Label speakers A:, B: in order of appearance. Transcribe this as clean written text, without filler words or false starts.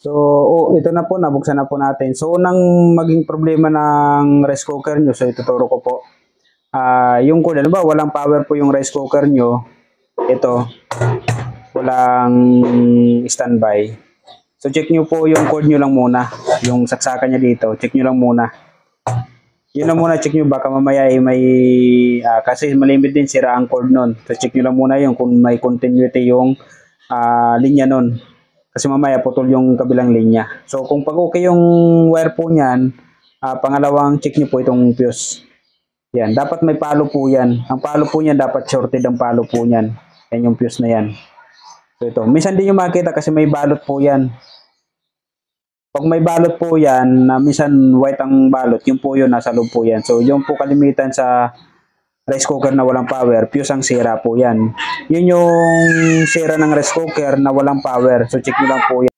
A: So, ito na po, nabuksan na po natin. So, unang maging problema ng rice cooker nyo, so ituturo ko po. Yung cord, ano ba, walang power po yung rice cooker nyo. Ito, walang standby. So, check nyo po yung cord nyo lang muna. Yung saksakan niya dito, check nyo lang muna. Yun lang muna, check nyo, baka mamaya may, kasi malimit din, sira ang cord nun. So, check nyo lang muna yung kung may continuity yung linya nun. Kasi mamaya putol yung kabilang linya. So kung pag okay yung wire po niyan, pangalawang check niyo po itong fuse. Yan, dapat may palo po yan. Ang palo po niyan dapat shorted ang palo po niyan. Yan yung fuse na yan. So ito, minsan din yung makita kasi may balot po yan. Pag may balot po yan, minsan white ang balot, yung po yun, nasa loob po yan. So yung po kalimitan sa rice cooker na walang power, fuse ang sira po yan. Yun yung sira ng rice cooker na walang power. So check nyo lang po yan.